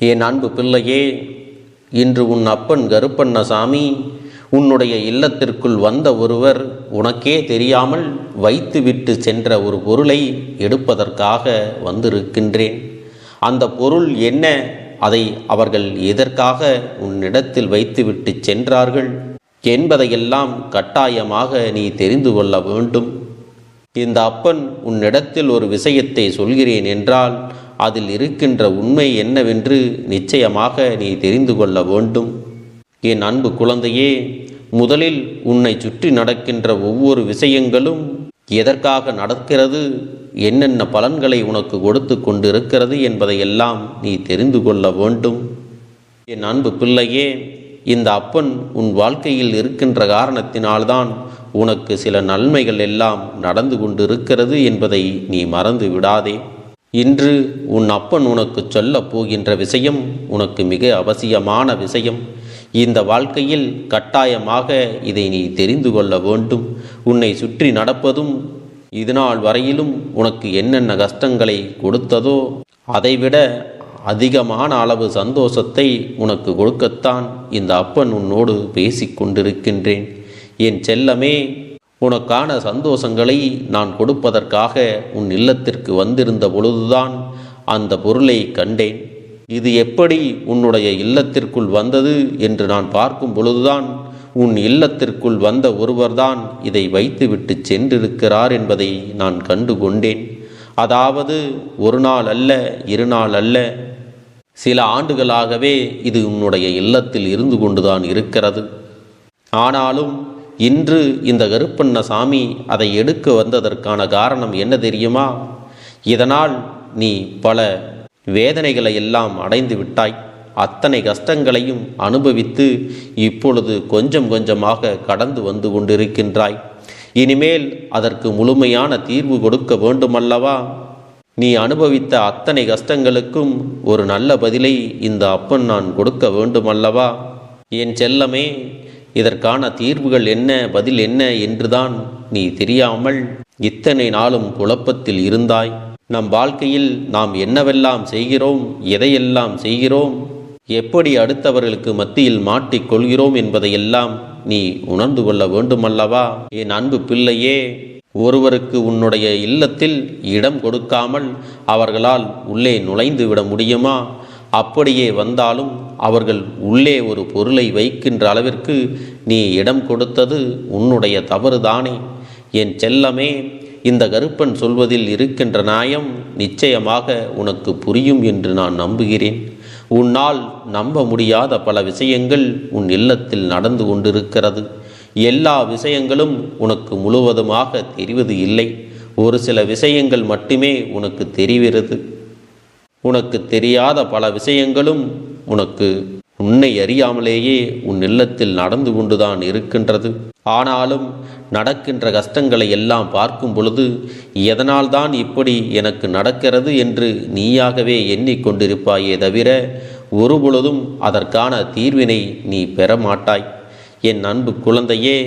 என் அன்பு பிள்ளையே, இன்று உன் அப்பன் கருப்பண்ணசாமி உன்னுடைய இல்லத்திற்குள் வந்த ஒருவர் உனக்கே தெரியாமல் வைத்துவிட்டு சென்ற ஒரு பொருளை எடுப்பதற்காக வந்திருக்கின்றேன். அந்த பொருள் என்ன, அதை அவர்கள் எதற்காக உன்னிடத்தில் வைத்துவிட்டு சென்றார்கள் என்பதையெல்லாம் கட்டாயமாக நீ தெரிந்து கொள்ள வேண்டும். இந்த அப்பன் உன்னிடத்தில் ஒரு விஷயத்தை சொல்கிறேன் என்றால் அதில் இருக்கின்ற உண்மை என்னவென்று நிச்சயமாக நீ தெரிந்து கொள்ள வேண்டும். என் அன்பு குழந்தையே, முதலில் உன்னை சுற்றி நடக்கின்ற ஒவ்வொரு விஷயங்களும் எதற்காக நடக்கிறது, என்னென்ன பலன்களை உனக்கு கொடுத்து கொண்டிருக்கிறது என்பதையெல்லாம் நீ தெரிந்து கொள்ள வேண்டும். என் அன்பு பிள்ளையே, இந்த அப்பன் உன் வாழ்க்கையில் இருக்கின்ற காரணத்தினால்தான் உனக்கு சில நன்மைகள் எல்லாம் நடந்து கொண்டிருக்கிறது என்பதை நீ மறந்து விடாதே. இன்று உன் அப்பன் உனக்கு சொல்லப் போகின்ற விஷயம் உனக்கு மிக அவசியமான விஷயம். இந்த வாழ்க்கையில் கட்டாயமாக இதை நீ தெரிந்து கொள்ள வேண்டும். உன்னை சுற்றி நடப்பதும் இதுநாள் வரையிலும் உனக்கு என்னென்ன கஷ்டங்களை கொடுத்ததோ அதைவிட அதிகமான அளவு சந்தோஷத்தை உனக்கு கொடுக்கத்தான் இந்த அப்பன் உன்னோடு பேசிக்கொண்டிருக்கின்றேன். என் செல்லமே, உனக்கான சந்தோஷங்களை நான் கொடுப்பதற்காக உன் இல்லத்திற்கு வந்திருந்த பொழுதுதான் அந்த பொருளை கண்டேன். இது எப்படி உன்னுடைய இல்லத்திற்குள் வந்தது என்று நான் பார்க்கும் பொழுதுதான் உன் இல்லத்திற்குள் வந்த ஒருவர்தான் இதை வைத்துவிட்டு சென்றிருக்கிறார் என்பதை நான் கண்டு கொண்டேன். அதாவது ஒரு நாள் அல்ல, 2 நாள் அல்ல, சில ஆண்டுகளாகவே இது உன்னுடைய இல்லத்தில் இருந்து கொண்டுதான் இருக்கிறது. ஆனாலும் இன்று இந்த கருப்பண்ணசாமி அதை எடுக்க வந்ததற்கான காரணம் என்ன தெரியுமா? இதனால் நீ பல வேதனைகளை எல்லாம் அடைந்து விட்டாய். அத்தனை கஷ்டங்களையும் அனுபவித்து இப்பொழுது கொஞ்சம் கொஞ்சமாக கடந்து வந்து கொண்டிருக்கின்றாய். இனிமேல் அதற்கு முழுமையான தீர்வு கொடுக்க வேண்டுமல்லவா? நீ அனுபவித்த அத்தனை கஷ்டங்களுக்கும் ஒரு நல்ல பதிலை இந்த அப்பன் நான் கொடுக்க வேண்டுமல்லவா? என் செல்லமே, இதற்கான தீர்வுகள் என்ன, பதில் என்ன என்றுதான் நீ தெரியாமல் இத்தனை நாளும் குழப்பத்தில் இருந்தாய். நம் வாழ்க்கையில் நாம் என்னவெல்லாம் செய்கிறோம், எதையெல்லாம் செய்கிறோம், எப்படி அடுத்தவர்களுக்கு மத்தியில் மாட்டிக்கொள்கிறோம் என்பதையெல்லாம் நீ உணர்ந்து கொள்ள வேண்டுமல்லவா? என் அன்பு பிள்ளையே, ஒருவருக்கு உன்னுடைய இல்லத்தில் இடம் கொடுக்காமல் அவர்களால் உள்ளே நுழைந்து விட முடியுமா? அப்படியே வந்தாலும் அவர்கள் உள்ளே ஒரு பொருளை வைக்கின்ற அளவிற்கு நீ இடம் கொடுத்தது உன்னுடைய தவறுதானே? என் செல்லமே, இந்த கருப்பன் சொல்வதில் இருக்கின்ற நியாயம் நிச்சயமாக உனக்கு புரியும் என்று நான் நம்புகிறேன். உன்னால் நம்ப முடியாத பல விஷயங்கள் உன் இல்லத்தில் நடந்து கொண்டிருக்கிறது. எல்லா விஷயங்களும் உனக்கு முழுவதுமாக தெரிவது இல்லை. ஒரு சில விஷயங்கள் மட்டுமே உனக்கு தெரிகிறது. உனக்கு தெரியாத பல விஷயங்களும் உன்னை அறியாமலேயே உன் இல்லத்தில் நடந்து கொண்டுதான் இருக்கின்றது. ஆனாலும் நடக்கின்ற கஷ்டங்களை எல்லாம் பார்க்கும் பொழுது எதனால்தான் இப்படி எனக்கு நடக்கிறது என்று நீயாகவே எண்ணிக்கொண்டிருப்பாயே தவிர ஒருபொழுதும் அதற்கான தீர்வினை நீ பெற மாட்டாய். என் அன்பு குழந்தையே,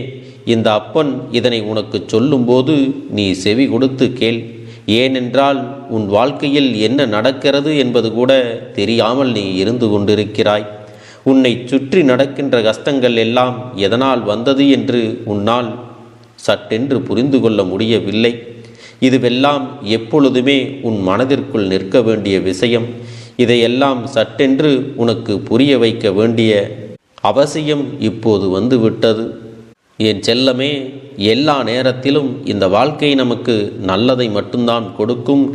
இந்த அப்பன் இதனை உனக்கு சொல்லும்போது நீ செவி கொடுத்து கேள். ஏனென்றால் உன் வாழ்க்கையில் என்ன நடக்கிறது என்பது கூட தெரியாமல் நீ இருந்து கொண்டிருக்கிறாய். உன்னை சுற்றி நடக்கின்ற கஷ்டங்கள் எல்லாம் எதனால் வந்தது என்று உன்னால் சட்டென்று புரிந்து கொள்ள முடியவில்லை. இதுவெல்லாம் எப்பொழுதுமே உன் மனதிற்குள் நிற்க வேண்டிய விஷயம். இதையெல்லாம் சட்டென்று உனக்கு புரிய வைக்க வேண்டிய அவசியம் இப்போது வந்துவிட்டது. என் செல்லமே, எல்லா நேரத்திலும் இந்த வாழ்க்கை நமக்கு நல்லதை மட்டும்தான் கொடுக்கும்,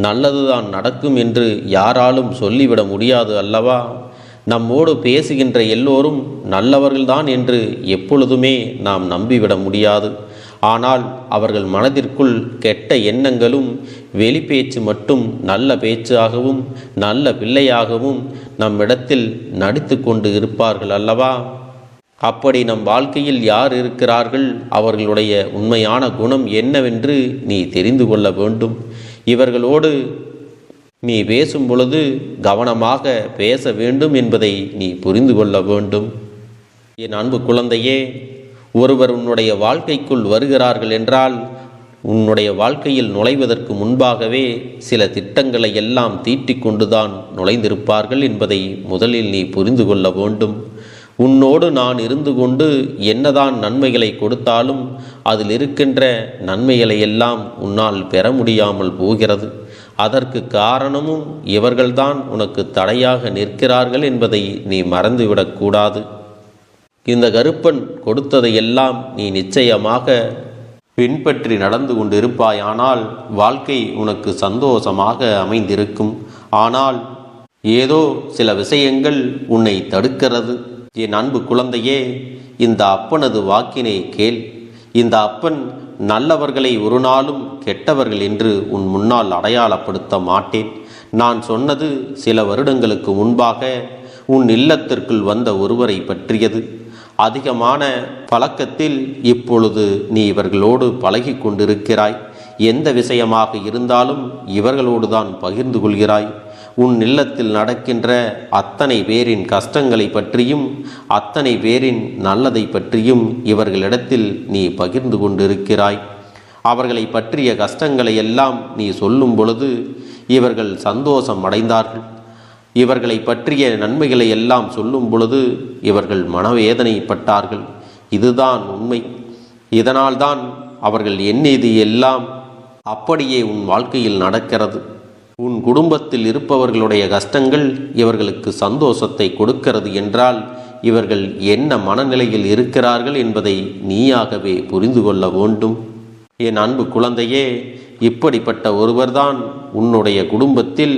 நல்லதுதான் நடக்கும் என்று யாராலும் சொல்லிவிட முடியாது அல்லவா? நம்மோடு பேசுகின்ற எல்லோரும் நல்லவர்கள்தான் என்று எப்பொழுதுமே நாம் நம்பிவிட முடியாது. ஆனால் அவர்கள் மனதிற்குள் கெட்ட எண்ணங்களும் வெளிப்பேச்சு மட்டும் நல்ல பேச்சாகவும் நல்ல பிள்ளையாகவும் நம்மிடத்தில் நடித்து கொண்டு இருப்பார்கள் அல்லவா? அப்படி நம் வாழ்க்கையில் யார் இருக்கிறார்கள், அவர்களுடைய உண்மையான குணம் என்னவென்று நீ தெரிந்து கொள்ள வேண்டும். இவர்களோடு நீ பேசும் பொழுது கவனமாக பேச வேண்டும் என்பதை நீ புரிந்து கொள்ள வேண்டும். என் அன்பு குழந்தையே, ஒருவர் உன்னுடைய வாழ்க்கைக்குள் வருகிறார்கள் என்றால் உன்னுடைய வாழ்க்கையில் நுழைவதற்கு முன்பாகவே சில திட்டங்களை எல்லாம் தீட்டிக் கொண்டுதான் நுழைந்திருப்பார்கள் என்பதை முதலில் நீ புரிந்து கொள்ள வேண்டும். உன்னோடு நான் இருந்து கொண்டு என்னதான் நன்மைகளை கொடுத்தாலும் அதில் இருக்கின்ற நன்மைகளை எல்லாம் உன்னால் பெற முடியாமல் போகிறது. அதற்கு காரணமும் இவர்கள்தான் உனக்கு தடையாக நிற்கிறார்கள் என்பதை நீ மறந்துவிடக்கூடாது. இந்த கருப்பன் கொடுத்ததையெல்லாம் நீ நிச்சயமாக பின்பற்றி நடந்து கொண்டிருப்பாயானால் வாழ்க்கை உனக்கு சந்தோஷமாக அமைந்திருக்கும். ஆனால் ஏதோ சில விஷயங்கள் உன்னை தடுக்கிறது. என் அன்பு குழந்தையே, இந்த அப்பனது வாக்கினை கேள். இந்த அப்பன் நல்லவர்களை ஒரு நாளும் கெட்டவர்கள் என்று உன் முன்னால் அடையாளப்படுத்த மாட்டேன். நான் சொன்னது சில வருடங்களுக்கு முன்பாக உன் இல்லத்திற்குள் வந்த ஒருவரை பற்றியது. அதிகமான பழக்கத்தில் இப்பொழுது நீ இவர்களோடு பழகி கொண்டிருக்கிறாய். எந்த விஷயமாக இருந்தாலும் இவர்களோடு தான் பகிர்ந்து கொள்கிறாய். உன் இல்லத்தில் நடக்கின்ற அத்தனை பேரின் கஷ்டங்களை பற்றியும் அத்தனை பேரின் நல்லதை பற்றியும் இவர்களிடத்தில் நீ பகிர்ந்து கொண்டிருக்கிறாய். அவர்களை பற்றிய கஷ்டங்களை எல்லாம் நீ சொல்லும் பொழுது இவர்கள் சந்தோஷம் அடைந்தார்கள். இவர்களை பற்றிய நன்மைகளை எல்லாம் சொல்லும் பொழுது இவர்கள் மனவேதனைப்பட்டார்கள். இதுதான் உண்மை. இதனால்தான் அவர்கள் எண்ணியது எல்லாம் அப்படியே உன் வாழ்க்கையில் நடக்கிறது. உன் குடும்பத்தில் இருப்பவர்களுடைய கஷ்டங்கள் இவர்களுக்கு சந்தோஷத்தை கொடுக்கிறது என்றால் இவர்கள் என்ன மனநிலையில் இருக்கிறார்கள் என்பதை நீயாகவே புரிந்து கொள்ள வேண்டும். என் அன்பு குழந்தையே, இப்படிப்பட்ட ஒருவர்தான் உன்னுடைய குடும்பத்தில்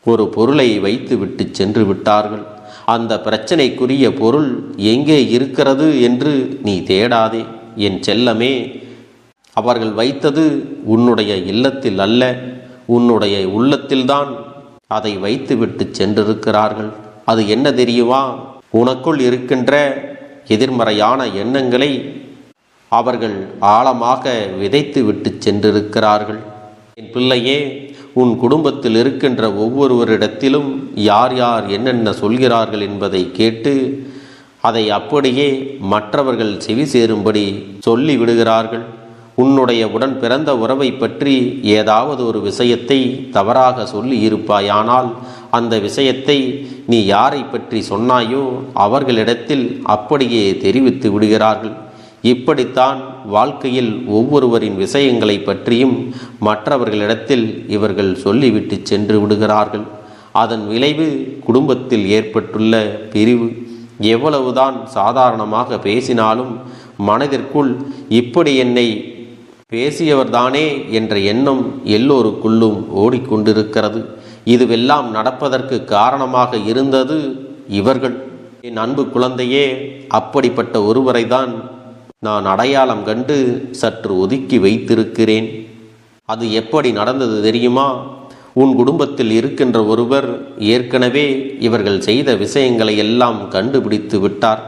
ஒரு பொருளை வைத்து விட்டு சென்று விட்டார்கள். அந்த பிரச்சனைக்குரிய பொருள் எங்கே இருக்கிறது என்று நீ தேடாதே என் செல்லமே. அவர்கள் வைத்தது உன்னுடைய இல்லத்தில் அல்ல, உன்னுடைய உள்ளத்தில்தான் அதை வைத்துவிட்டு சென்றிருக்கிறார்கள். அது என்ன தெரியுமா? உனக்குள் இருக்கின்ற எதிர்மறையான எண்ணங்களை அவர்கள் ஆழமாக விதைத்து விட்டு சென்றிருக்கிறார்கள். என் பிள்ளையே, உன் குடும்பத்தில் இருக்கின்ற ஒவ்வொருவரிடத்திலும் யார் யார் என்னென்ன சொல்கிறார்கள் என்பதை கேட்டு அதை அப்படியே மற்றவர்கள் செவி சேரும்படி சொல்லி விடுகிறார்கள். உன்னுடைய உடன் பிறந்த உறவை பற்றி ஏதாவது ஒரு விஷயத்தை தவறாக சொல்லி இருப்பாயானால் அந்த விஷயத்தை நீ யாரை பற்றி சொன்னாயோ அவர்களிடத்தில் அப்படியே தெரிவித்து விடுகிறார்கள். இப்படித்தான் வாழ்க்கையில் ஒவ்வொருவரின் விஷயங்களை பற்றியும் மற்றவர்களிடத்தில் இவர்கள் சொல்லிவிட்டு சென்று விடுகிறார்கள். அதன் விளைவு குடும்பத்தில் ஏற்பட்டுள்ள பிரிவு. எவ்வளவுதான் சாதாரணமாக பேசினாலும் மனதிற்குள் இப்படி என்னை பேசியவர்தானே என்ற எண்ணம் எல்லோருக்குள்ளும் ஓடிக்கொண்டிருக்கிறது. இதுவெல்லாம் நடப்பதற்கு காரணமாக இருந்தது இவர்கள். என் அன்பு குழந்தையே, அப்படிப்பட்ட ஒருவரை தான் நான் அடையாளம் கண்டு சற்று ஒதுக்கி வைத்திருக்கிறேன். அது எப்படி நடந்தது தெரியுமா? உன் குடும்பத்தில் இருக்கின்ற ஒருவர் ஏற்கனவே இவர்கள் செய்த விஷயங்களை எல்லாம் கண்டுபிடித்து விட்டார்.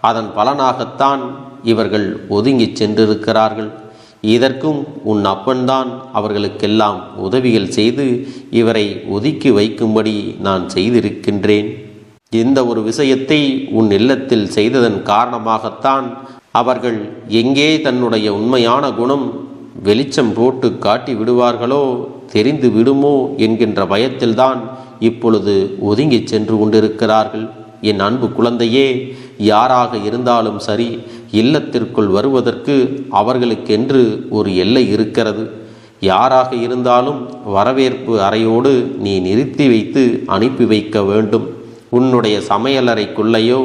அதன் பலனாகத்தான் இவர்கள் ஒதுங்கி சென்றிருக்கிறார்கள். இதற்கும் உன் அப்பன்தான் அவர்களுக்கெல்லாம் உதவிகள் செய்து இவரை ஒதுக்கி வைக்கும்படி நான் செய்திருக்கின்றேன். இந்த ஒரு விஷயத்தை உன் இல்லத்தில் செய்ததன் காரணமாகத்தான் அவர்கள் எங்கே தன்னுடைய உண்மையான குணம் வெளிச்சம் போட்டு காட்டி விடுவார்களோ, தெரிந்து விடுமோ என்கின்ற பயத்தில்தான் இப்பொழுது ஒதுங்கி சென்று கொண்டிருக்கிறார்கள். என் அன்பு குழந்தையே, யாராக இருந்தாலும் சரி, இல்லத்திற்குள் வருவதற்கு அவர்களுக்கென்று ஒரு எல்லை இருக்கிறது. யாராக இருந்தாலும் வரவேற்பு அறையோடு நீ நிறுத்தி வைத்து அனுப்பி வைக்க வேண்டும். உன்னுடைய சமையலறைக்குள்ளேயோ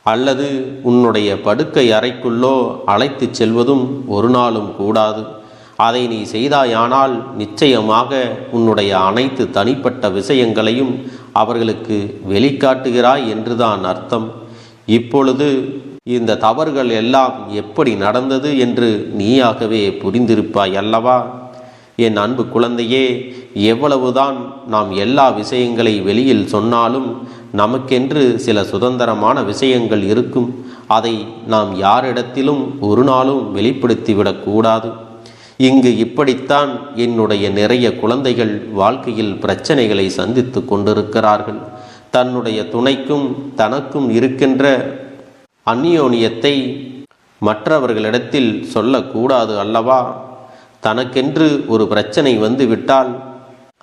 அல்லது உன்னுடைய படுக்கை அறைக்குள்ளோ அழைத்து செல்வதும் ஒரு நாளும் கூடாது. அதை நீ செய்தாயானால் நிச்சயமாக உன்னுடைய அனைத்து தனிப்பட்ட விஷயங்களையும் அவர்களுக்கு வெளிக்காட்டுகிறாய் என்றுதான் அர்த்தம். இப்பொழுது இந்த தவறுகள் எல்லாம் எப்படி நடந்தது என்று நீயாகவே புரிந்திருப்பாய் அல்லவா? என் அன்பு குழந்தையே, எவ்வளவுதான் நாம் எல்லா விஷயங்களை வெளியில் சொன்னாலும் நமக்கென்று சில சுதந்திரமான விஷயங்கள் இருக்கும். அதை நாம் யாரிடத்திலும் ஒரு நாளும் வெளிப்படுத்திவிடக்கூடாது. இங்கு இப்படித்தான் என்னுடைய நிறைய குழந்தைகள் வாழ்க்கையில் பிரச்சனைகளை சந்தித்து கொண்டிருக்கிறார்கள். தன்னுடைய துணைக்கும் தனக்கும் இருக்கின்ற அந்யோன்யத்தை மற்றவர்களிடத்தில் சொல்லக்கூடாது அல்லவா? தனக்கென்று ஒரு பிரச்சனை வந்து விட்டால்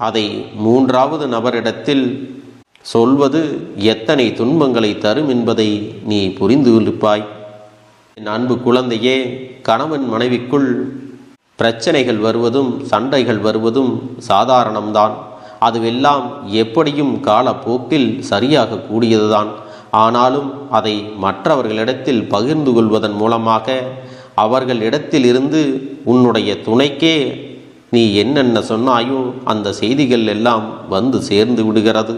அதை மூன்றாவது நபரிடத்தில் சொல்வது எத்தனை துன்பங்களை தரும் என்பதை நீ புரிந்து கொள்ளுப்பாய். என் அன்பு குழந்தையே, கணவன் மனைவிக்குள் பிரச்சனைகள் வருவதும் சண்டைகள் வருவதும் சாதாரணம்தான். அதுவெல்லாம் எப்படியும் காலப்போக்கில் சரியாக கூடியதுதான். ஆனாலும் அதை மற்றவர்களிடத்தில் பகிர்ந்து கொள்வதன் மூலமாக அவர்களிடத்திலிருந்து உன்னுடைய துணைக்கே நீ என்னென்ன சொன்னாயோ அந்த செய்திகள் எல்லாம் வந்து சேர்ந்து விடுகிறது.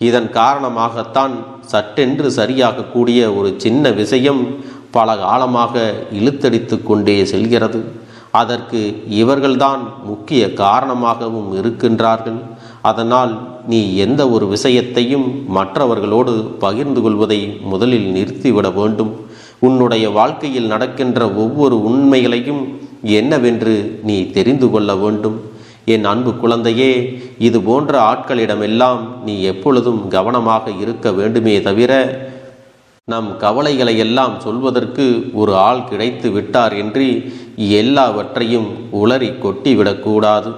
இதன் காரணமாகத்தான் சட்டென்று சரியாகக்கூடிய ஒரு சின்ன விஷயம் பல காலமாக இழுத்தடித்து கொண்டே செல்கிறது. அதற்கு இவர்கள்தான் முக்கிய காரணமாகவும் இருக்கின்றார்கள். அதனால் நீ எந்த ஒரு விஷயத்தையும் மற்றவர்களோடு பகிர்ந்து கொள்வதை முதலில் நிறுத்திவிட வேண்டும். உன்னுடைய வாழ்க்கையில் நடக்கின்ற ஒவ்வொரு உண்மைகளையும் என்னவென்று நீ தெரிந்து கொள்ள வேண்டும். என் அன்பு குழந்தையே, இது போன்ற ஆட்களிடமெல்லாம் நீ எப்பொழுதும் கவனமாக இருக்க வேண்டுமே தவிர நம் கவலைகளை எல்லாம் சொல்வதற்கு ஒரு ஆள் கிடைத்து விட்டார் என்று எல்லாவற்றையும் உளறி கொட்டிவிடக்கூடாது.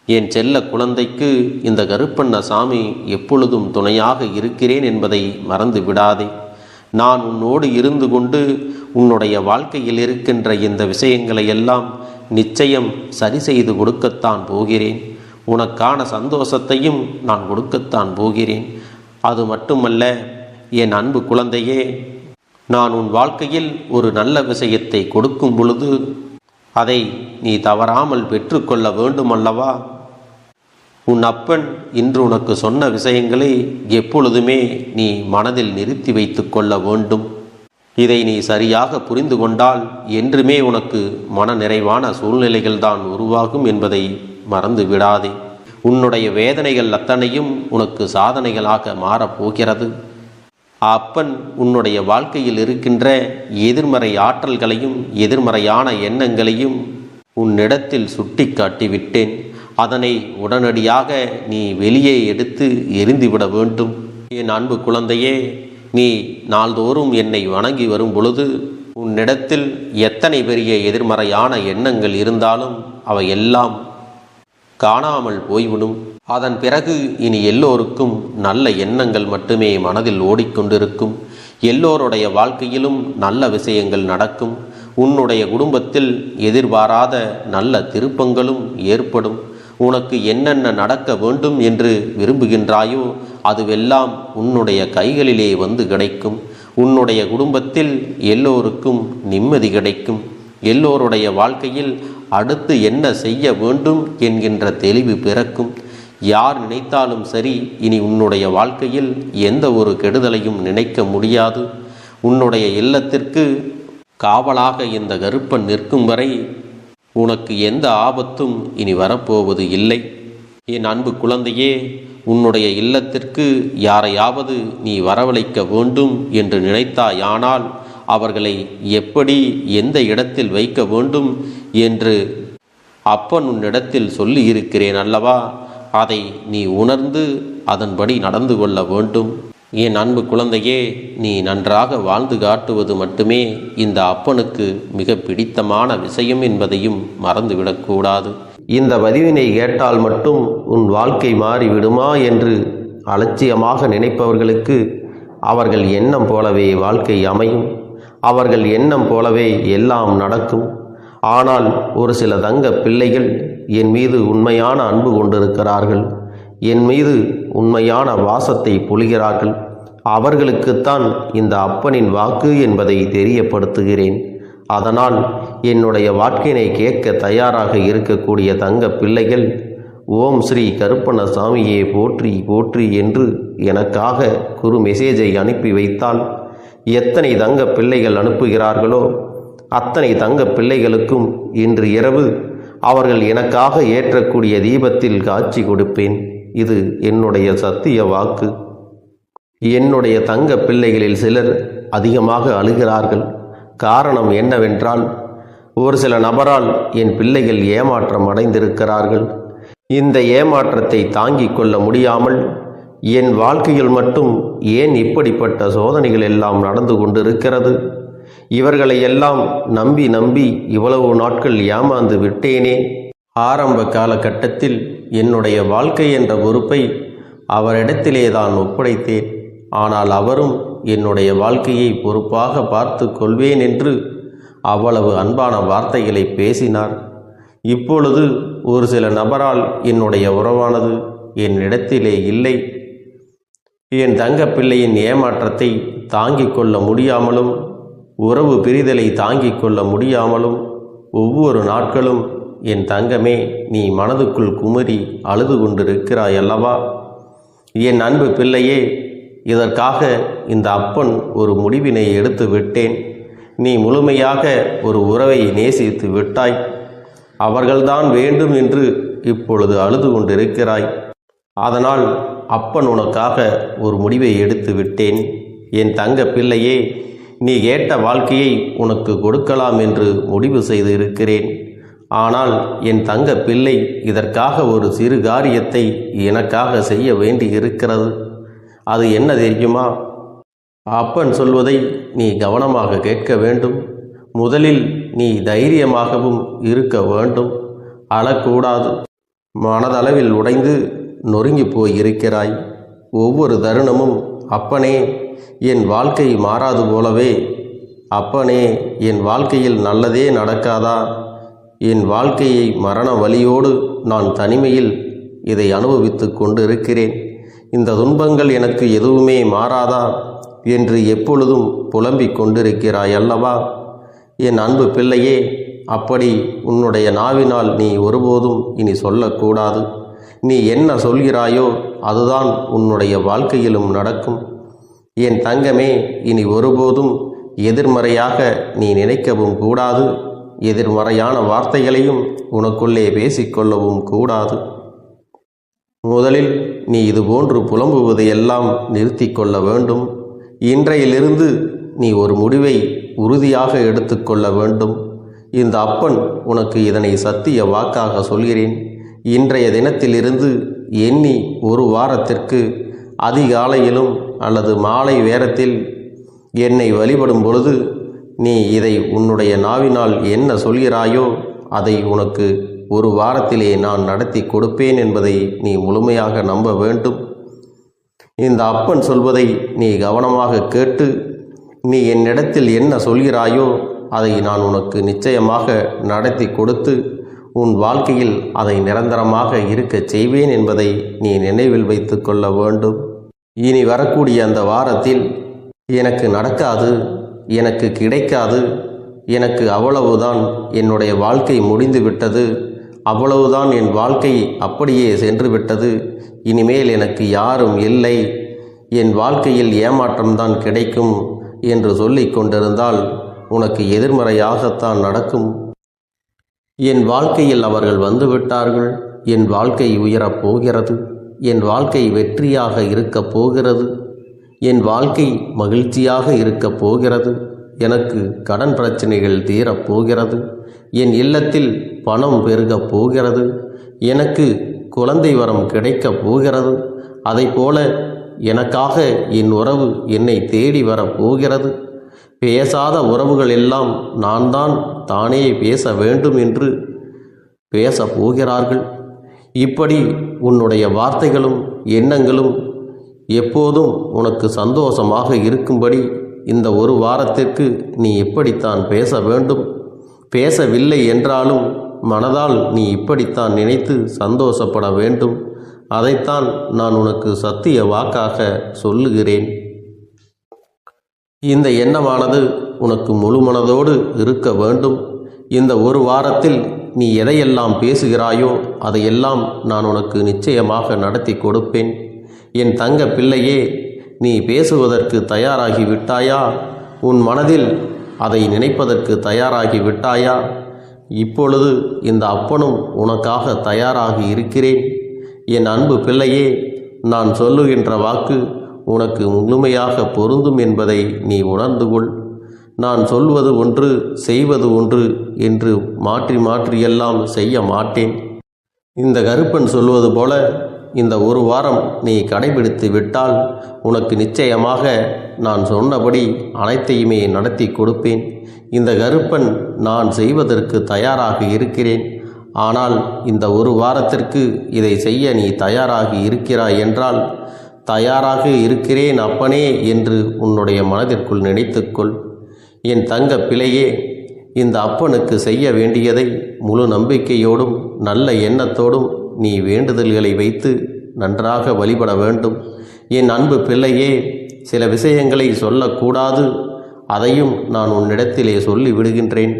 என் செல்ல குழந்தைக்கு இந்த கருப்பண்ணசாமி எப்பொழுதும் துணையாக இருக்கிறேன் என்பதை மறந்து விடாதே. நான் உன்னோடு இருந்து கொண்டு உன்னுடைய வாழ்க்கையில் இருக்கின்ற இந்த விஷயங்களை எல்லாம் நிச்சயம் சரி செய்து கொடுக்கத்தான் போகிறேன். உனக்கான சந்தோஷத்தையும் நான் கொடுக்கத்தான் போகிறேன். அது மட்டுமல்ல என் அன்பு குழந்தையே, நான் உன் வாழ்க்கையில் ஒரு நல்ல விஷயத்தை கொடுக்கும் பொழுது அதை நீ தவறாமல் பெற்றுக்கொள்ள வேண்டுமல்லவா? உன் அப்பன் இன்று உனக்கு சொன்ன விஷயங்களை எப்பொழுதுமே நீ மனதில் நிறுத்தி வைத்து கொள்ள வேண்டும். இதை நீ சரியாக புரிந்து கொண்டால் என்றுமே உனக்கு மன நிறைவான சூழ்நிலைகள்தான் உருவாகும் என்பதை மறந்து விடாதே. உன்னுடைய வேதனைகள் அத்தனையும் உனக்கு சாதனைகளாக மாறப்போகிறது. அப்பன் உன்னுடைய வாழ்க்கையில் இருக்கின்ற எதிர்மறை ஆற்றல்களையும் எதிர்மறையான எண்ணங்களையும் உன்னிடத்தில் சுட்டி காட்டிவிட்டேன். அதனை உடனடியாக நீ வெளியே எடுத்து எரிந்துவிட வேண்டும். என் அன்பு குழந்தையே, நீ நாள்தோறும் என்னை வணங்கி வரும் பொழுது உன்னிடத்தில் எத்தனை பெரிய எதிர்மறையான எண்ணங்கள் இருந்தாலும் அவை எல்லாம் காணாமல் போய்விடும். அதன் பிறகு இனி எல்லோருக்கும் நல்ல எண்ணங்கள் மட்டுமே மனதில் ஓடிக்கொண்டிருக்கும். எல்லோருடைய வாழ்க்கையிலும் நல்ல விஷயங்கள் நடக்கும். உன்னுடைய குடும்பத்தில் எதிர்பாராத நல்ல திருப்பங்களும் ஏற்படும். உனக்கு என்னென்ன நடக்க வேண்டும் என்று விரும்புகின்றாயோ அதுவெல்லாம் உன்னுடைய கைகளிலே வந்து கிடைக்கும். உன்னுடைய குடும்பத்தில் எல்லோருக்கும் நிம்மதி கிடைக்கும். எல்லோருடைய வாழ்க்கையில் அடுத்து என்ன செய்ய வேண்டும் என்கின்ற தெளிவு பிறக்கும். யார் நினைத்தாலும் சரி, இனி உன்னுடைய வாழ்க்கையில் எந்த ஒரு கெடுதலையும் நினைக்க முடியாது. உன்னுடைய இல்லத்திற்கு காவலாக இந்த கருப்பன் நிற்கும் வரை உனக்கு எந்த ஆபத்தும் இனி வரப்போவது இல்லை. என் அன்பு குழந்தையே, உன்னுடைய இல்லத்திற்கு யாரையாவது நீ வரவழைக்க வேண்டும் என்று நினைத்தாயானால் அவர்களை எப்படி எந்த இடத்தில் வைக்க வேண்டும் என்று அப்பன் உன்னிடத்தில் சொல்லி இருக்கிறேன் அல்லவா? அதை நீ உணர்ந்து அதன்படி நடந்து கொள்ள வேண்டும். என் அன்பு குழந்தையே, நீ நன்றாக வாழ்ந்து காட்டுவது மட்டுமே இந்த அப்பனுக்கு மிக பிடித்தமான விஷயம் என்பதையும் மறந்துவிடக்கூடாது. இந்த பதிவினை கேட்டால் மட்டும் உன் வாழ்க்கை மாறிவிடுமா என்று அலட்சியமாக நினைப்பவர்களுக்கு அவர்கள் எண்ணம் போலவே வாழ்க்கை அமையும். அவர்கள் எண்ணம் போலவே எல்லாம் நடக்கும். ஆனால் ஒரு சில தங்க பிள்ளைகள் என் மீது உண்மையான அன்பு கொண்டிருக்கிறார்கள், என் மீது உண்மையான வாசத்தை பொழிகிறார்கள். அவர்களுக்குத்தான் இந்த அப்பனின் வாக்கு என்பதை தெரியப்படுத்துகிறேன். அதனால் என்னுடைய வாக்கினை கேட்க தயாராக இருக்கக்கூடிய தங்க பிள்ளைகள் ஓம் ஸ்ரீ கருப்பண்ணசாமியே போற்றி போற்றி என்று எனக்காக குறு மெசேஜை அனுப்பி வைத்தால் எத்தனை தங்க பிள்ளைகள் அனுப்புகிறார்களோ அத்தனை தங்க பிள்ளைகளுக்கும் இன்று இரவு அவர்கள் எனக்காக ஏற்றக்கூடிய தீபத்தில் காட்சி கொடுப்பேன். இது என்னுடைய சத்திய வாக்கு. என்னுடைய தங்க பிள்ளைகளில் சிலர் அதிகமாக அழுகிறார்கள். காரணம் என்னவென்றால், ஒரு சில நபரால் என் பிள்ளைகள் ஏமாற்றம் அடைந்திருக்கிறார்கள். இந்த ஏமாற்றத்தை தாங்கிக் கொள்ள முடியாமல் என் வாழ்க்கையில் மட்டும் ஏன் இப்படிப்பட்ட சோதனைகள் எல்லாம் நடந்து கொண்டிருக்கிறது, இவர்களை எல்லாம் நம்பி நம்பி இவ்வளவு நாட்கள் ஏமாந்து விட்டேனே. ஆரம்ப காலகட்டத்தில் என்னுடைய வாழ்க்கை என்ற பொறுப்பை அவரிடத்திலே தான் ஒப்படைத்தேன். ஆனால் அவரும் என்னுடைய வாழ்க்கையை பொறுப்பாக பார்த்து கொள்வேன் என்று அவ்வளவு அன்பான வார்த்தைகளை பேசினார். இப்பொழுது ஒரு சில நபரால் என்னுடைய உறவானது என்னிடத்திலே இல்லை. என் தங்கப்பிள்ளையின் ஏமாற்றத்தை தாங்கிக் கொள்ள முடியாமலும் உறவு பிரிதலை தாங்கிக் கொள்ள முடியாமலும் ஒவ்வொரு நாட்களும் என் தங்கமே நீ மனதுக்குள் குமரி அழுது கொண்டிருக்கிறாய் அல்லவா? என் அன்பு பிள்ளையே, இதற்காக இந்த அப்பன் ஒரு முடிவினை எடுத்து விட்டேன். நீ முழுமையாக ஒரு உறவை நேசித்து விட்டாய். அவர்கள்தான் வேண்டும் என்று இப்பொழுது அழுது கொண்டிருக்கிறாய். அதனால் அப்பன் உனக்காக ஒரு முடிவை எடுத்து விட்டேன். என் தங்க பிள்ளையே, நீ கேட்ட வாழ்க்கையை உனக்கு கொடுக்கலாம் என்று முடிவு செய்து இருக்கிறேன். ஆனால் என் தங்க பிள்ளை இதற்காக ஒரு சிறு காரியத்தை எனக்காக செய்ய வேண்டி இருக்கிறது. அது என்ன தெரியுமா? அப்பன் சொல்வதை நீ கவனமாக கேட்க வேண்டும். முதலில் நீ தைரியமாகவும் இருக்க வேண்டும். அழக்கூடாது. மனதளவில் உடைந்து நொறுங்கி போய் இருக்கிறாய். ஒவ்வொரு தருணமும் அப்பனே என் வாழ்க்கை மாறாது போலவே, அப்பனே என் வாழ்க்கையில் நல்லதே நடக்காதா, என் வாழ்க்கையை மரண வலியோடு நான் தனிமையில் இதை அனுபவித்து கொண்டிருக்கிறேன், இந்த துன்பங்கள் எனக்கு எதுவுமே மாறாதா என்று எப்பொழுதும் புலம்பிக் கொண்டிருக்கிறாய் அல்லவா? என் அன்பு பிள்ளையே, அப்படி உன்னுடைய நாவினால் நீ ஒருபோதும் இனி சொல்லக்கூடாது. நீ என்ன சொல்கிறாயோ அதுதான் உன்னுடைய வாழ்க்கையிலும் நடக்கும். என் தங்கமே, இனி ஒருபோதும் எதிர்மறையாக நீ நினைக்கவும் கூடாது. எதிர்மறையான வார்த்தைகளையும் உனக்குள்ளே பேசிக்கொள்ளவும் கூடாது. முதலில் நீ இதுபோன்று புலம்புவதையெல்லாம் நிறுத்தி கொள்ள வேண்டும். இன்றையிலிருந்து நீ ஒரு முடிவை உறுதியாக எடுத்துக்கொள்ள வேண்டும். இந்த அப்பன் உனக்கு இதனை சத்திய வாக்காக சொல்கிறேன். இன்றைய தினத்திலிருந்து எண்ணி ஒரு வாரத்திற்கு அதிகாலையிலும் அல்லது மாலை நேரத்தில் என்னை வழிபடும் பொழுது நீ இதை உன்னுடைய நாவினால் என்ன சொல்கிறாயோ அதை உனக்கு ஒரு வாரத்திலே நான் நடத்தி கொடுப்பேன் என்பதை நீ முழுமையாக நம்ப வேண்டும். இந்த அப்பன் சொல்வதை நீ கவனமாக கேட்டு நீ என்னிடத்தில் என்ன சொல்கிறாயோ அதை நான் உனக்கு நிச்சயமாக நடத்தி கொடுத்து உன் வாழ்க்கையில் அதை நிரந்தரமாக இருக்கச் செய்வேன் என்பதை நீ நினைவில் வைத்து கொள்ள வேண்டும். இனி வரக்கூடிய அந்த வாரத்தில் எனக்கு நடக்காது, எனக்கு கிடைக்காது, எனக்கு அவ்வளவுதான், என்னுடைய வாழ்க்கை முடிந்து விட்டது, அவ்வளவுதான், என் வாழ்க்கை அப்படியே சென்று விட்டது, இனிமேல் எனக்கு யாரும் இல்லை, என் வாழ்க்கையில் ஏமாற்றம்தான் கிடைக்கும் என்று சொல்லிக் கொண்டிருந்தால் உனக்கு எதிர்மறையாகத்தான் நடக்கும். என் வாழ்க்கையில் அவர்கள் வந்துவிட்டார்கள், என் வாழ்க்கை உயரப் போகிறது, என் வாழ்க்கை வெற்றியாக இருக்கப் போகிறது, என் வாழ்க்கை மகிழ்ச்சியாக இருக்கப் போகிறது, எனக்கு கடன் பிரச்சனைகள் தீரப் போகிறது, என் இல்லத்தில் பணம் பெருகப் போகிறது, எனக்கு குழந்தை வரம் கிடைக்கப் போகிறது, அதைப்போல எனக்காக என் உறவு என்னை தேடி வரப்போகிறது, பேசாத உறவுகள் எல்லாம் நான் தான் தானே பேச வேண்டும் என்று பேசப் போகிறார்கள். இப்படி உன்னுடைய வார்த்தைகளும் எண்ணங்களும் எப்போதும் உனக்கு சந்தோஷமாக இருக்கும்படி இந்த ஒரு வாரத்திற்கு நீ இப்படித்தான் பேச வேண்டும். பேசவில்லை என்றாலும் மனதால் நீ இப்படித்தான் நினைத்து சந்தோஷப்பட வேண்டும். அதைத்தான் நான் உனக்கு சத்திய வாக்காக சொல்லுகிறேன். இந்த எண்ணமானது உனக்கு முழு மனதோடு இருக்க வேண்டும். இந்த ஒரு வாரத்தில் நீ எதையெல்லாம் பேசுகிறாயோ அதையெல்லாம் நான் உனக்கு நிச்சயமாக நடத்தி கொடுப்பேன். என் தங்க பிள்ளையே, நீ பேசுவதற்கு தயாராகி விட்டாயா? உன் மனதில் அதை நினைப்பதற்கு தயாராகி விட்டாயா? இப்பொழுது இந்த அப்பனும் உனக்காக தயாராகி இருக்கிறேன். என் அன்பு பிள்ளையே, நான் சொல்லுகின்ற வாக்கு உனக்கு முழுமையாக பொருந்தும் என்பதை நீ உணர்ந்து கொள். நான் சொல்வது ஒன்று செய்வது ஒன்று என்று மாற்றி மாற்றியெல்லாம் செய்ய மாட்டேன். இந்த கருப்பன் சொல்வது போல இந்த ஒரு வாரம் நீ கடைபிடித்து விட்டால் உனக்கு நிச்சயமாக நான் சொன்னபடி அனைத்தையுமே நடத்தி கொடுப்பேன். இந்த கருப்பன் நான் செய்வதற்கு தயாராக இருக்கிறேன். ஆனால் இந்த ஒரு வாரத்திற்கு இதை செய்ய நீ தயாராகி இருக்கிறாய் என்றால், தயாராக இருக்கிறேன் அப்பனே என்று உன்னுடைய மனதிற்குள் நினைத்துக்கொள். என் தங்க பிள்ளையே, இந்த அப்பனுக்கு செய்ய வேண்டியதை முழு நம்பிக்கையோடும் நல்ல எண்ணத்தோடும் நீ வேண்டுதல்களை வைத்து நன்றாக வழிபட வேண்டும். என் அன்பு பிள்ளையே, சில விஷயங்களை சொல்லக்கூடாது, அதையும் நான் உன்னிடத்திலே சொல்லி விடுகின்றேன்.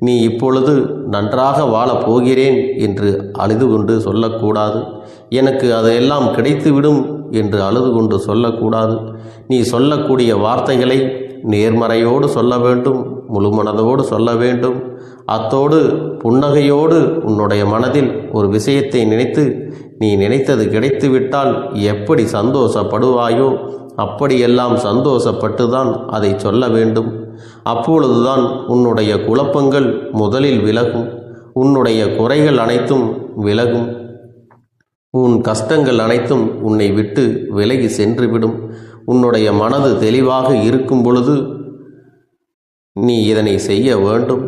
நீ இப்பொழுது நன்றாக வாழப் போகிறேன் என்று அழுது கொண்டு சொல்லக்கூடாது. எனக்கு அதையெல்லாம் கிடைத்துவிடும் என்று அழுது கொண்டு சொல்லக்கூடாது. நீ சொல்லக்கூடிய வார்த்தைகளை நேர்மறையோடு சொல்ல வேண்டும், முழு மனதோடு சொல்ல வேண்டும். அத்தோடு புன்னகையோடு உன்னுடைய மனதில் ஒரு விஷயத்தை நினைத்து நீ நினைத்தது கிடைத்துவிட்டால் எப்படி சந்தோஷப்படுவாயோ அப்படியெல்லாம் சந்தோஷப்பட்டுதான் அதை சொல்ல வேண்டும். அப்பொழுதுதான் உன்னுடைய குழப்பங்கள் முதலில் விலகும், உன்னுடைய குறைகள் அனைத்தும் விலகும், உன் கஷ்டங்கள் அனைத்தும் உன்னை விட்டு விலகி சென்றுவிடும். உன்னுடைய மனது தெளிவாக இருக்கும் பொழுது நீ இதனை செய்ய வேண்டும்.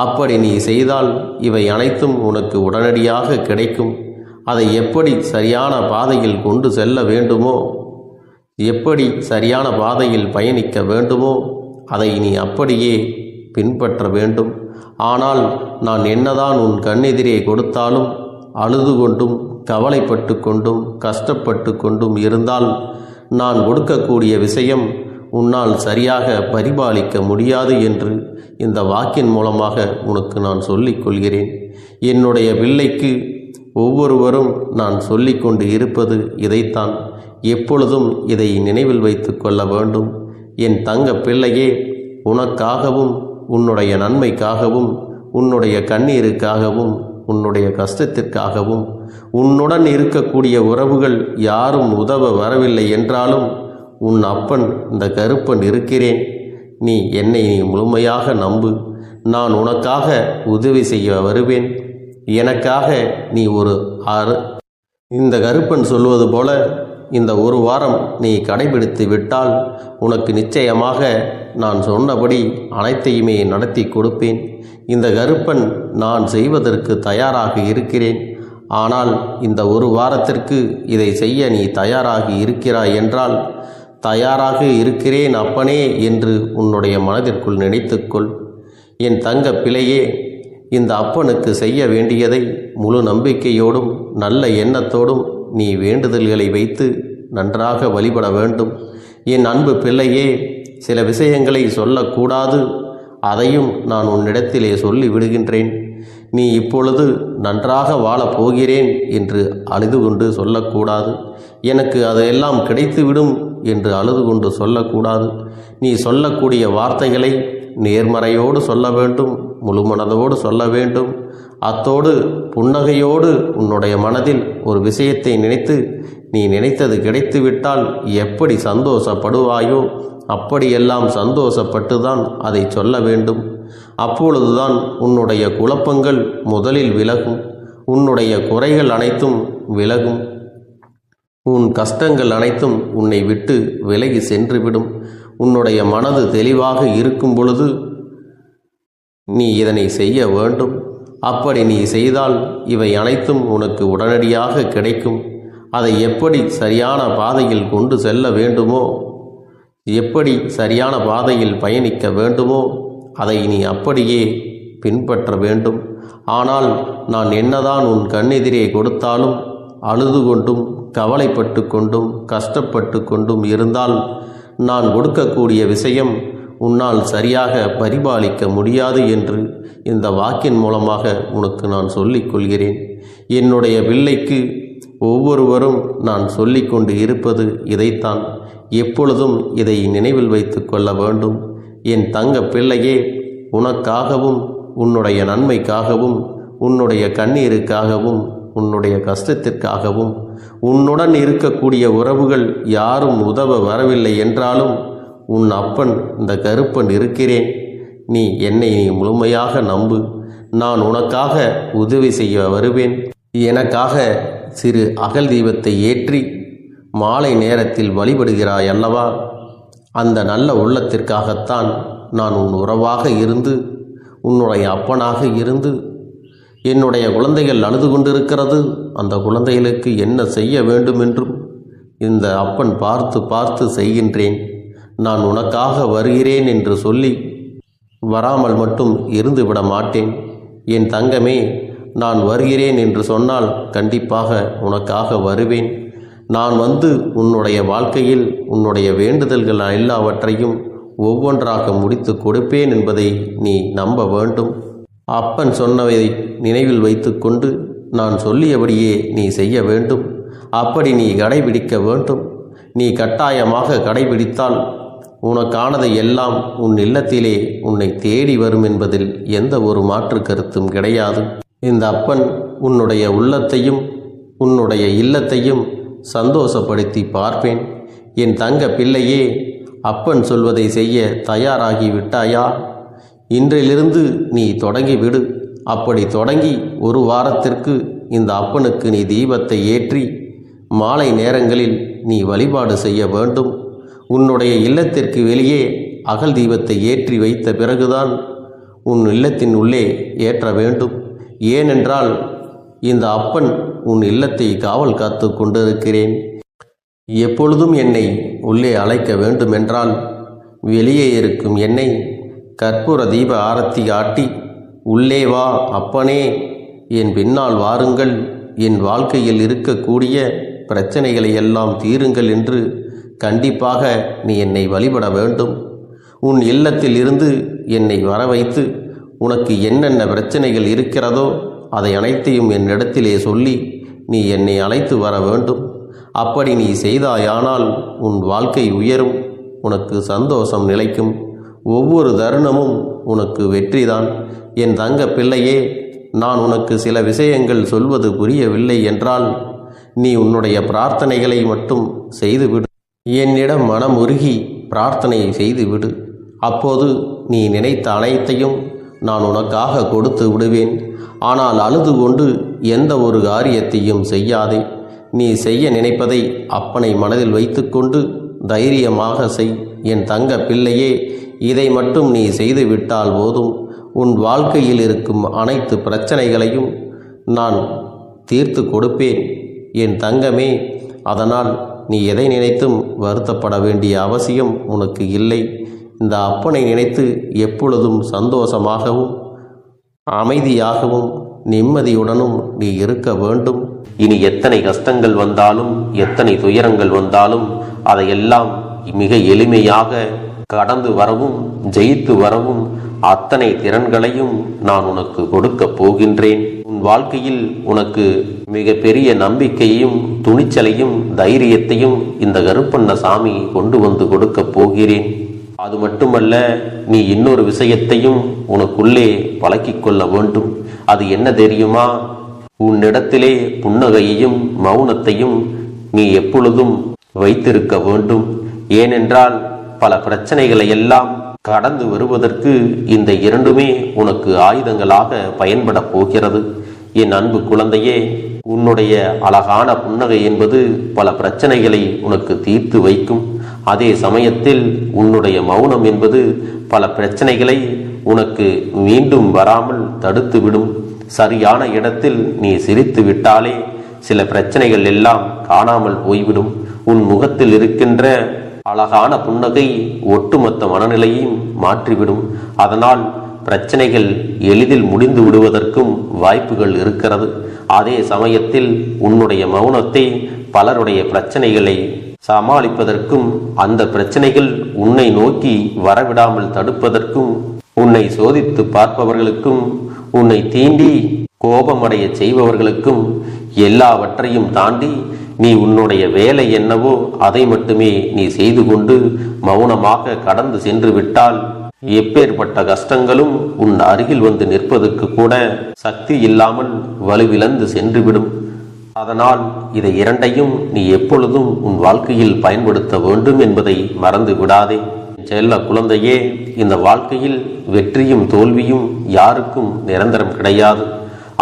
அப்படி நீ செய்தால் இவை அனைத்தும் உனக்கு உடனடியாக கிடைக்கும். அதை எப்படி சரியான பாதையில் கொண்டு செல்ல வேண்டுமோ, எப்படி சரியான பாதையில் பயணிக்க வேண்டுமோ அதை நீ அப்படியே பின்பற்ற வேண்டும். ஆனால் நான் என்னதான் உன் கண்ணெதிரே கொடுத்தாலும் அழுது கொண்டும் கவலைப்பட்டு கொண்டும் கஷ்டப்பட்டு கொண்டும் இருந்தால் நான் கொடுக்கக்கூடிய விஷயம் உன்னால் சரியாக பரிபாலிக்க முடியாது என்று இந்த வாக்கின் மூலமாக உனக்கு நான் சொல்லிக் கொள்கிறேன். என்னுடைய பிள்ளைக்கு ஒவ்வொருவரும் நான் சொல்லிக்கொண்டு இருப்பது இதைத்தான். எப்பொழுதும் இதை நினைவில் வைத்து கொள்ள வேண்டும். என் தங்க பிள்ளையே, உனக்காகவும் உன்னுடைய நன்மைக்காகவும் உன்னுடைய கண்ணீருக்காகவும் உன்னுடைய கஷ்டத்திற்காகவும் உன்னுடன் இருக்கக்கூடிய உறவுகள் யாரும் உதவ வரவில்லை என்றாலும் உன் அப்பன் இந்த கருப்பன் இருக்கிறேன். நீ என்னை முழுமையாக நம்பு. நான் உனக்காக உதவி செய்ய வருவேன். எனக்காக நீ ஒரு இந்த கருப்பன் சொல்வது போல இந்த ஒரு வாரம் நீ கடைபிடித்து விட்டால் உனக்கு நிச்சயமாக நான் சொன்னபடி அனைத்தையுமே நடத்தி கொடுப்பேன். இந்த கருப்பன் நான் செய்வதற்கு தயாராக இருக்கிறேன். ஆனால் இந்த ஒரு வாரத்திற்கு இதை செய்ய நீ தயாராகி இருக்கிறாய் என்றால், தயாராக இருக்கிறேன் அப்பனே என்று உன்னுடைய மனதிற்குள் நினைத்துக்கொள். என் தங்க பிள்ளையே, இந்த அப்பனுக்கு செய்ய வேண்டியதை முழு நம்பிக்கையோடும் நல்ல எண்ணத்தோடும் நீ வேண்டுதல்களை வைத்து நன்றாக வழிபட வேண்டும். என் அன்பு பிள்ளையே, சில விஷயங்களை சொல்லக்கூடாது, அதையும் நான் உன்னிடத்திலே சொல்லி விடுகின்றேன். நீ இப்பொழுது நன்றாக வாழப் போகிறேன் என்று அழுது கொண்டு சொல்லக்கூடாது. எனக்கு அதையெல்லாம் கிடைத்துவிடும் என்று அழுது கொண்டு சொல்லக்கூடாது. நீ சொல்லக்கூடிய வார்த்தைகளை நேர்மறையோடு சொல்ல வேண்டும், முழு மனதோடு சொல்ல வேண்டும். அத்தோடு புன்னகையோடு உன்னுடைய மனதில் ஒரு விஷயத்தை நினைத்து நீ நினைத்தது கிடைத்துவிட்டால் எப்படி சந்தோஷப்படுவாயோ அப்படியெல்லாம் சந்தோஷப்பட்டுதான் அதை சொல்ல வேண்டும். அப்பொழுதுதான் உன்னுடைய குழப்பங்கள் முதலில் விலகும், உன்னுடைய குறைகள் அனைத்தும் விலகும், உன் கஷ்டங்கள் அனைத்தும் உன்னை விட்டு விலகி சென்றுவிடும். உன்னுடைய மனது தெளிவாக இருக்கும் பொழுது நீ இதனை செய்ய வேண்டும். அப்படி நீ செய்தால் இவை அனைத்தும் உனக்கு உடனடியாக கிடைக்கும். அதை எப்படி சரியான பாதையில் கொண்டு செல்ல வேண்டுமோ, எப்படி சரியான பாதையில் பயணிக்க வேண்டுமோ அதை நீ அப்படியே பின்பற்ற வேண்டும். ஆனால் நான் என்னதான் உன் கண்ணெதிரே கொடுத்தாலும் அழுது கொண்டும் கவலைப்பட்டு கொண்டும் கஷ்டப்பட்டு கொண்டும் இருந்தால் நான் கொடுக்கக்கூடிய விஷயம் உன்னால் சரியாக பரிபாலிக்க முடியாது என்று இந்த வாக்கின் மூலமாக உனக்கு நான் சொல்லிக் கொள்கிறேன். என்னுடைய பிள்ளைக்கு ஒவ்வொருவரும் நான் சொல்லிக்கொண்டு இருப்பது இதைத்தான். எப்பொழுதும் இதை நினைவில் வைத்து கொள்ள வேண்டும். என் தங்க பிள்ளையே, உனக்காகவும் உன்னுடைய நன்மைக்காகவும் உன்னுடைய கண்ணீருக்காகவும் உன்னுடைய கஷ்டத்திற்காகவும் உன்னுடன் இருக்கக்கூடிய உறவுகள் யாரும் உதவ வரவில்லை என்றாலும் உன் அப்பன் இந்த கருப்பன் இருக்கிறேன். நீ என்னை முழுமையாக நம்பு. நான் உனக்காக உதவி செய்ய வருவேன். எனக்காக சிறு அகல் தீபத்தை ஏற்றி மாலை நேரத்தில் வழிபடுகிறாய் அல்லவா? அந்த நல்ல உள்ளத்திற்காகத்தான் நான் உன் உறவாக இருந்து, உன்னுடைய அப்பனாக இருந்து, என்னுடைய குழந்தைகள் அழுது கொண்டிருக்கிறது, அந்த குழந்தைகளுக்கு என்ன செய்ய வேண்டும் என்றும் இந்த அப்பன் பார்த்து பார்த்து செய்கின்றேன். நான் உனக்காக வருகிறேன் என்று சொல்லி வராமல் மட்டும் இருந்து விட மாட்டேன். என் தங்கமே, நான் வருகிறேன் என்று சொன்னால் கண்டிப்பாக உனக்காக வருவேன். நான் வந்து உன்னுடைய வாழ்க்கையில் உன்னுடைய வேண்டுதல்கள் எல்லாவற்றையும் ஒவ்வொன்றாக முடித்து கொடுப்பேன் என்பதை நீ நம்ப வேண்டும். அப்பன் சொன்னவை நினைவில் வைத்துக்கொண்டு நான் சொல்லியபடியே நீ செய்ய வேண்டும். அப்படி நீ கடைபிடிக்க வேண்டும். நீ கட்டாயமாக கடைபிடித்தால் உனக்கானதை எல்லாம் உன் இல்லத்திலே உன்னை தேடி வரும் என்பதில் எந்த ஒரு மாற்று கருத்தும் கிடையாது. இந்த அப்பன் உன்னுடைய உள்ளத்தையும் உன்னுடைய இல்லத்தையும் சந்தோஷப்படுத்தி பார்ப்பேன். என் தங்க பிள்ளையே, அப்பன் சொல்வதை செய்ய தயாராகி விட்டாயா? இன்றிலிருந்து நீ தொடங்கிவிடு. அப்படி தொடங்கி ஒரு வாரத்திற்கு இந்த அப்பனுக்கு நீ தீபத்தை ஏற்றி மாலை நேரங்களில் நீ வழிபாடு செய்ய வேண்டும். உன்னுடைய இல்லத்திற்கு வெளியே அகல் தீபத்தை ஏற்றி வைத்த பிறகுதான் உன் இல்லத்தின் உள்ளே ஏற்ற வேண்டும். ஏனென்றால் இந்த அப்பன் உன் இல்லத்தை காவல் காத்து கொண்டிருக்கிறேன். எப்பொழுதும் என்னை உள்ளே அழைக்க வேண்டுமென்றால் வெளியே இருக்கும் என்னை கற்பூர தீப ஆரத்தி ஆட்டி உள்ளே வா அப்பனே, என் பின்னால் வாருங்கள், என் வாழ்க்கையில் இருக்கக்கூடிய பிரச்சனைகளை எல்லாம் தீருங்கள் என்று கண்டிப்பாக நீ என்னை வழிபட வேண்டும். உன் இல்லத்தில் இருந்து என்னை வர வைத்து உனக்கு என்னென்ன பிரச்சனைகள் இருக்கிறதோ அதை அனைத்தையும் என்னிடத்திலே சொல்லி நீ என்னை அழைத்து வர வேண்டும். அப்படி நீ செய்தாயானால் உன் வாழ்க்கை உயரும், உனக்கு சந்தோஷம் நிலைக்கும், ஒவ்வொரு தருணமும் உனக்கு வெற்றிதான். என் தங்க பிள்ளையே, நான் உனக்கு சில விஷயங்கள் சொல்வது புரியவில்லை என்றால் நீ உன்னுடைய பிரார்த்தனைகளை மட்டும் செய்துவிடு. என்னிடம் மனம் உருகி பிரார்த்தனை செய்துவிடு. அப்போது நீ நினைத்த அனைத்தையும் நான் உனக்காக கொடுத்து விடுவேன். ஆனால் அழுது கொண்டு எந்த ஒரு காரியத்தையும் செய்யாதே. நீ செய்ய நினைப்பதை அப்பனை மனதில் வைத்துக்கொண்டு தைரியமாக செய். என் தங்க பிள்ளையே, இதை மட்டும் நீ செய்துவிட்டால் போதும். உன் வாழ்க்கையில் இருக்கும் அனைத்து பிரச்சனைகளையும் நான் தீர்த்து கொடுப்பேன் என் தங்கமே. அதனால் நீ எதை நினைத்தும் வருத்தப்பட வேண்டிய அவசியம் உனக்கு இல்லை. இந்த அப்பனை நினைத்து எப்பொழுதும் சந்தோஷமாகவும் அமைதியாகவும் நிம்மதியுடனும் நீ இருக்க வேண்டும். இனி எத்தனை கஷ்டங்கள் வந்தாலும் எத்தனை துயரங்கள் வந்தாலும் அதையெல்லாம் மிக எளிமையாக கடந்து வரவும் ஜெயித்து வரவும் அத்தனை திறன்களையும் நான் உனக்கு கொடுக்க போகின்றேன். உன் வாழ்க்கையில் உனக்கு மிக பெரிய நம்பிக்கையும் துணிச்சலையும் தைரியத்தையும் இந்த கருப்பண்ணசாமி கொண்டு வந்து கொடுக்க போகிறேன். அது மட்டுமல்ல, நீ இன்னொரு விஷயத்தையும் உனக்குள்ளே பழக்கிக் கொள்ள வேண்டும். அது என்ன தெரியுமா? உன்னிடத்திலே புன்னகையையும் மௌனத்தையும் நீ எப்பொழுதும் வைத்திருக்க வேண்டும். ஏனென்றால் பல பிரச்சனைகளை எல்லாம் கடந்து வருவதற்கு இந்த இரண்டுமே உனக்கு ஆயுதங்களாக பயன்பட போகிறது. என் அன்பு குழந்தையே, உன்னுடைய அழகான புன்னகை என்பது பல பிரச்சனைகளை உனக்கு தீர்த்து வைக்கும். அதே சமயத்தில் உன்னுடைய மௌனம் என்பது பல பிரச்சனைகளை உனக்கு மீண்டும் வராமல் தடுத்துவிடும். சரியான இடத்தில் நீ சிரித்து விட்டாலே சில பிரச்சனைகள் எல்லாம் காணாமல் போய்விடும். உன் முகத்தில் இருக்கின்ற அழகான புன்னகை ஒட்டுமொத்த மனநிலையையும் மாற்றிவிடும். அதனால் பிரச்சனைகள் எளிதில் முடிந்து விடுவதற்கும் வாய்ப்புகள் இருக்கிறது. அதே சமயத்தில் உன்னுடைய மௌனத்தை பலருடைய பிரச்சனைகளை சமாளிப்பதற்கும் அந்த பிரச்சனைகள் உன்னை நோக்கி வரவிடாமல் தடுப்பதற்கும் உன்னை சோதித்து பார்ப்பவர்களுக்கும் உன்னை தீண்டி கோபமடைய செய்பவர்களுக்கும் எல்லாவற்றையும் தாண்டி நீ உன்னுடைய வேலை என்னவோ அதை மட்டுமே நீ செய்து கொண்டு மௌனமாக கடந்து சென்று விட்டால் எப்பேற்பட்ட கஷ்டங்களும் உன் அருகில் வந்து நிற்பதற்கு கூட சக்தி இல்லாமல் வலுவிழந்து சென்றுவிடும். அதனால் இதை இரண்டையும் நீ எப்பொழுதும் உன் வாழ்க்கையில் பயன்படுத்த வேண்டும் என்பதை மறந்து விடாதே. செல்ல குழந்தையே, இந்த வாழ்க்கையில் வெற்றியும் தோல்வியும் யாருக்கும் நிரந்தரம் கிடையாது.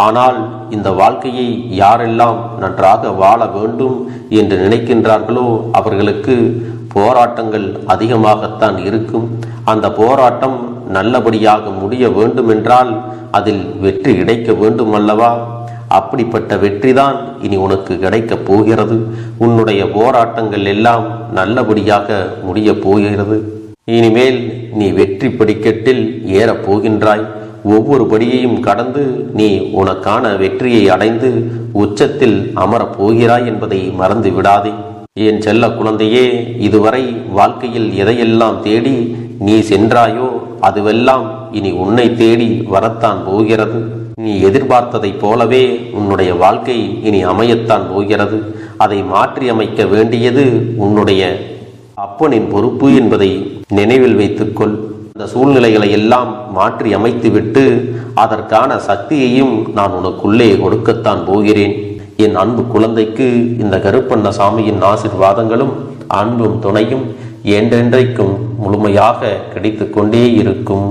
ஆனால் இந்த வாழ்க்கையை யாரெல்லாம் நன்றாக வாழ வேண்டும் என்று நினைக்கின்றார்களோ அவர்களுக்கு போராட்டங்கள் அதிகமாகத்தான் இருக்கும். அந்த போராட்டம் நல்லபடியாக முடிய வேண்டுமென்றால் அதில் வெற்றி கிடைக்க வேண்டும் அல்லவா? அப்படிப்பட்ட வெற்றிதான் இனி உனக்கு கிடைக்கப் போகிறது. உன்னுடைய போராட்டங்கள் எல்லாம் நல்லபடியாக முடிய போகிறது. இனிமேல் நீ வெற்றி படிக்கட்டில் ஏறப் போகின்றாய். ஒவ்வொரு படியையும் கடந்து நீ உனக்கான வெற்றியை அடைந்து உச்சத்தில் அமரப் போகிறாய் என்பதை மறந்து விடாதே. என் செல்ல குழந்தையே, இதுவரை வாழ்க்கையில் எதையெல்லாம் தேடி நீ சென்றாயோ அதுவெல்லாம் இனி உன்னை தேடி வரத்தான் போகிறது. நீ எதிர்பார்த்ததைப் போலவே உன்னுடைய வாழ்க்கை இனி அமையத்தான் போகிறது. அதை மாற்றி அமைக்க வேண்டியது உன்னுடைய அப்பனின் பொறுப்பு என்பதை நினைவில் வைத்துக்கொள். அந்த சூழ்நிலைகளை எல்லாம் மாற்றி அமைத்துவிட்டு அதற்கான சக்தியையும் நான் உனக்குள்ளே கொடுக்கத்தான் போகிறேன். என் அன்பு குழந்தைக்கு இந்த கருப்பண்ணசாமியின் ஆசீர்வாதங்களும் அன்பும் துணையும் என்றென்றைக்கும் முழுமையாக கிடைத்து கொண்டே இருக்கும்.